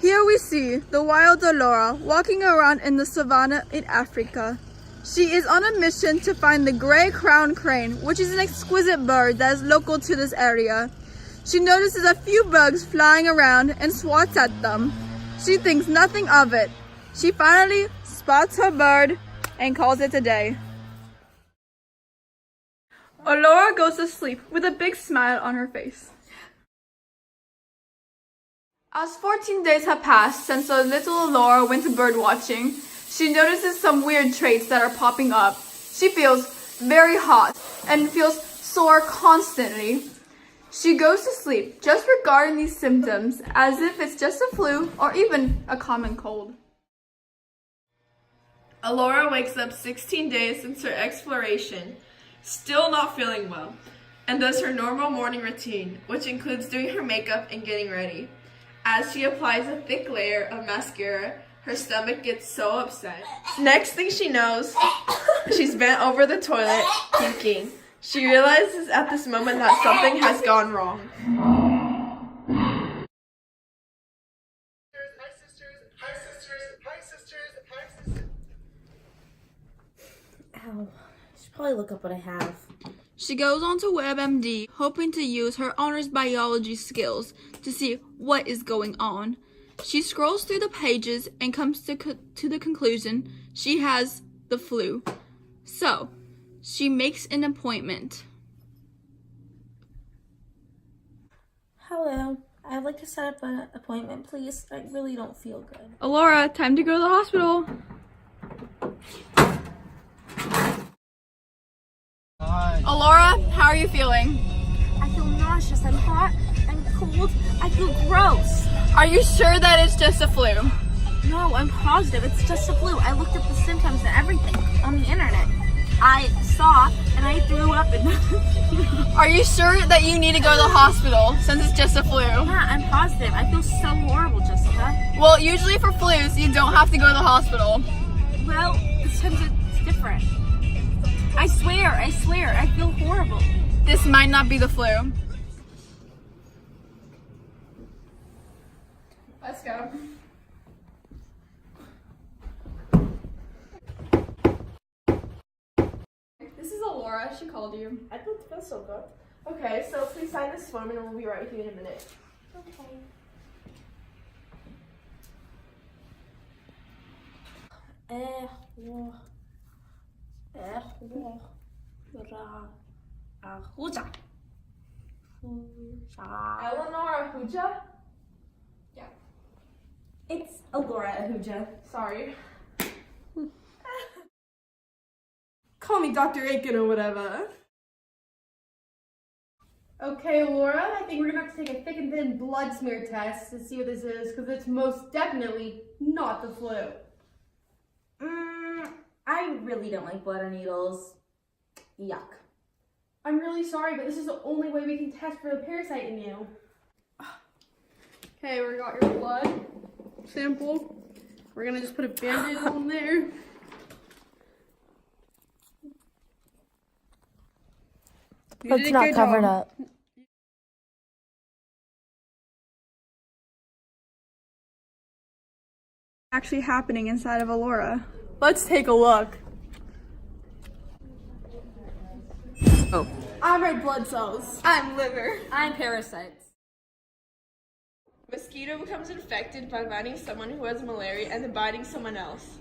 Here we see the wild Laura walking around in the savannah in Africa. She is on a mission to find the gray crowned crane, which is an exquisite bird that is local to this area. She notices a few bugs flying around and swats at them. She thinks nothing of it. She finally spots her bird and calls it a day. Laura goes to sleep with a big smile on her face. As 14 days have passed since the little Laura went bird watching, she notices some weird traits that are popping up. She feels very hot and feels sore constantly. She goes to sleep just regarding these symptoms as if it's just a flu or even a common cold. Laura wakes up 16 days since her exploration, still not feeling well, and does her normal morning routine, which includes doing her makeup and getting ready. As she applies a thick layer of mascara, her stomach gets so upset. Next thing she knows, she's bent over the toilet, puking. She realizes at this moment that something has gone wrong. Ow. I should probably look up what I have. She goes on to WebMD, hoping to use her honors biology skills to see what is going on. She scrolls through the pages and comes to the conclusion she has the flu. So, she makes an appointment. Hello. I'd like to set up an appointment, please. I really don't feel good. Laura, time to go to the hospital. Hi. Laura, how are you feeling? I feel nauseous. I'm hot. I'm cold. I feel gross. Are you sure that it's just a flu? No, I'm positive. It's just a flu. I looked up the symptoms and everything on the internet. I saw and I threw up and Are you sure that you need to go to the hospital since it's just a flu? yeah, I'm positive. I feel so horrible, Jessica. Well, usually for flus, you don't have to go to the hospital. Well, this time it's different. I swear, I feel horrible. This might not be the flu. Let's go. This is Laura. She called you. I don't feel so good. Okay, so please sign this form and we'll be right with you in a minute. Okay. Eleanor Ahuja? Yeah. It's Alora Ahuja. Sorry. Call me Dr. Aiken or whatever. Okay, Laura, I think we're gonna have to take a thick and thin blood smear test to see what this is, because it's most definitely not the flu. I really don't like blood or needles. Yuck. I'm really sorry, but this is the only way we can test for the parasite in you. Okay, we got your blood sample. We're gonna just put a Band-Aid on there. It's not covered up. Actually happening inside of Laura. Let's take a look. Oh. I'm red blood cells. I'm liver. I'm parasites. Mosquito becomes infected by biting someone who has malaria and then biting someone else.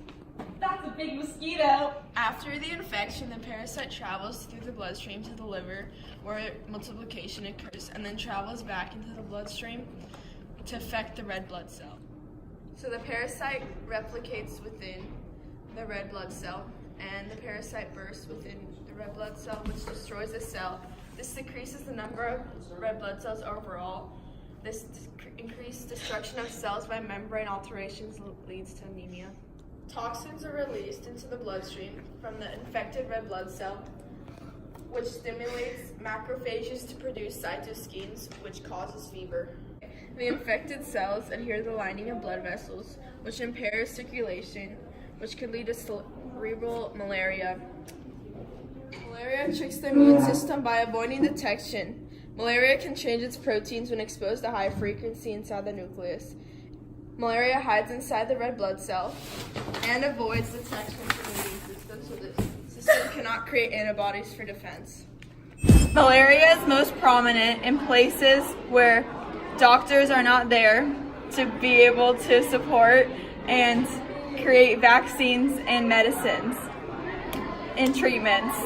That's a big mosquito. After the infection, the parasite travels through the bloodstream to the liver, where multiplication occurs, and then travels back into the bloodstream to affect the red blood cell. So the parasite replicates within the red blood cell, and the parasite bursts within the red blood cell, which destroys the cell. This decreases the number of red blood cells overall. This increased destruction of cells by membrane alterations leads to anemia. Toxins are released into the bloodstream from the infected red blood cell, which stimulates macrophages to produce cytokines, which causes fever. The infected cells adhere to the lining of blood vessels, which impairs circulation, which could lead to cerebral malaria. Malaria tricks the immune system by avoiding detection. Malaria can change its proteins when exposed to high frequency inside the nucleus. Malaria hides inside the red blood cell and avoids detection from the immune system, so the system cannot create antibodies for defense. Malaria is most prominent in places where doctors are not there to be able to support and create vaccines and medicines and treatments.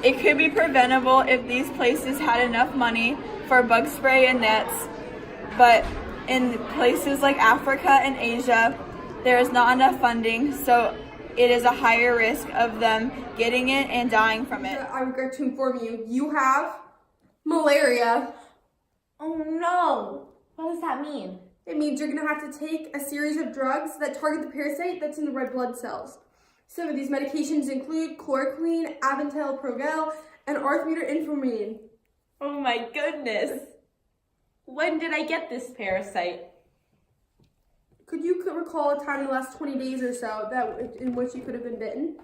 It could be preventable if these places had enough money for bug spray and nets, but in places like Africa and Asia, there is not enough funding, so it is a higher risk of them getting it and dying from it. I regret to inform you, you have malaria. Oh no! What does that mean? It means you're gonna have to take a series of drugs that target the parasite that's in the red blood cells. Some of these medications include chloroquine, Aventel, Provel, and artemether-infamine. Oh my goodness! When did I get this parasite? Could you recall a time in the last 20 days or so in which you could have been bitten?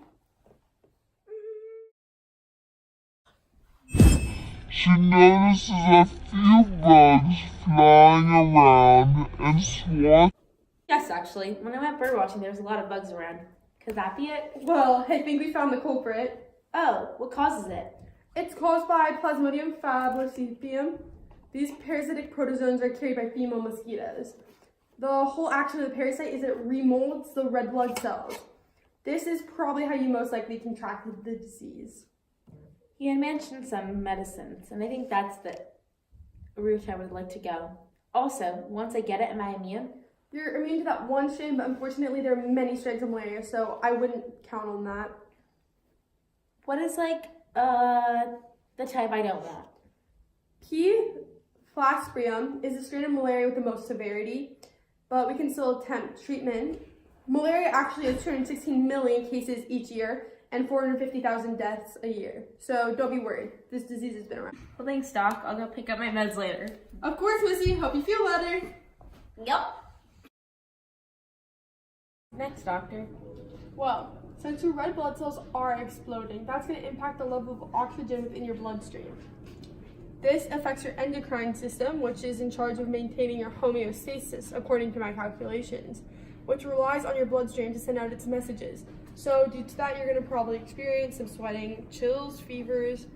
She notices a few bugs flying around and swats. Yes, actually. When I went bird watching, there was a lot of bugs around. Could that be it? Well, I think we found the culprit. Oh, what causes it? It's caused by Plasmodium falciparum. These parasitic protozoans are carried by female mosquitoes. The whole action of the parasite is it remolds the red blood cells. This is probably how you most likely contracted the disease. You had mentioned some medicines, and I think that's the route I would like to go. Also, once I get it, am I immune? You're immune to that one strain, but unfortunately there are many strains of malaria, so I wouldn't count on that. What is the type I don't want? P. falciparum is a strain of malaria with the most severity, but we can still attempt treatment. Malaria actually has 216 million cases each year and 450,000 deaths a year. So don't be worried. This disease has been around. Well, thanks, Doc. I'll go pick up my meds later. Of course, Missy. Hope you feel better. Yep. Next, Doctor. Well, since your red blood cells are exploding, that's going to impact the level of oxygen within your bloodstream. This affects your endocrine system, which is in charge of maintaining your homeostasis, according to my calculations, which relies on your bloodstream to send out its messages. So due to that, you're going to probably experience some sweating, chills, fevers,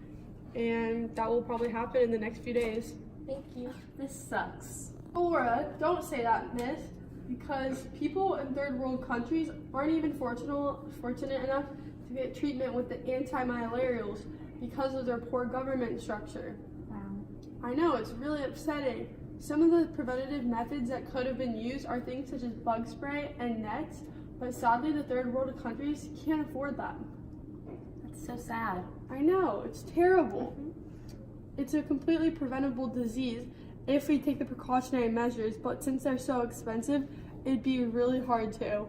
and that will probably happen in the next few days. Thank you. This sucks. Laura, don't say that, miss, because people in third world countries aren't even fortunate enough to get treatment with the anti-malarials because of their poor government structure. Wow. I know, it's really upsetting. Some of the preventative methods that could have been used are things such as bug spray and nets, but sadly the third world countries can't afford them. That's so sad. I know, it's terrible. It's a completely preventable disease if we take the precautionary measures, but since they're so expensive, it'd be really hard to.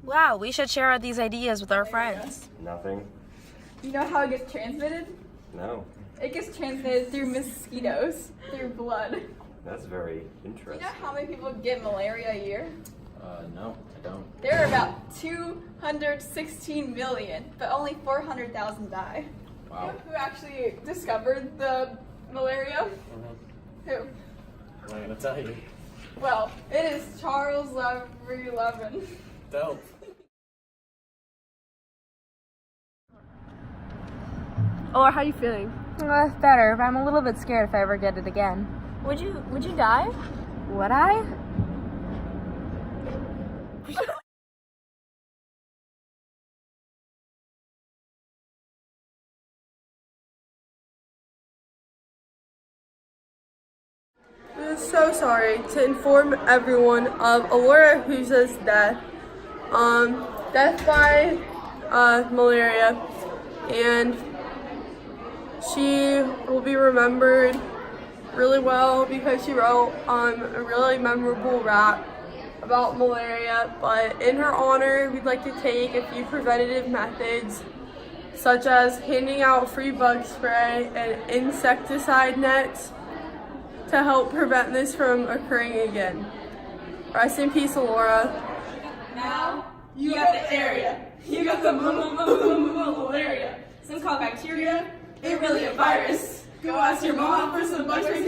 Wow, we should share these ideas with our friends. Nothing? You know how it gets transmitted? No. It gets transmitted through mosquitoes, through blood. That's very Do interesting. you know how many people get malaria a year? No, I don't. There are about 216 million, but only 400,000 die. Wow. You know who actually discovered the malaria? Who? I'm not gonna tell you. Well, it is Charles Levin. Dope. Oh, how are you feeling? Better, but I'm a little bit scared if I ever get it again. Would you die? Would I? We're so sorry to inform everyone of Alora Husa's death. Death by malaria, and she will be remembered really well because she wrote a really memorable rap about malaria. But in her honor, we'd like to take a few preventative methods, such as handing out free bug spray and insecticide nets to help prevent this from occurring again. Rest in peace, Alora. Now, you got the area. You got the malaria. Some call bacteria, ain't really a virus. Go ask your mom for some bug spray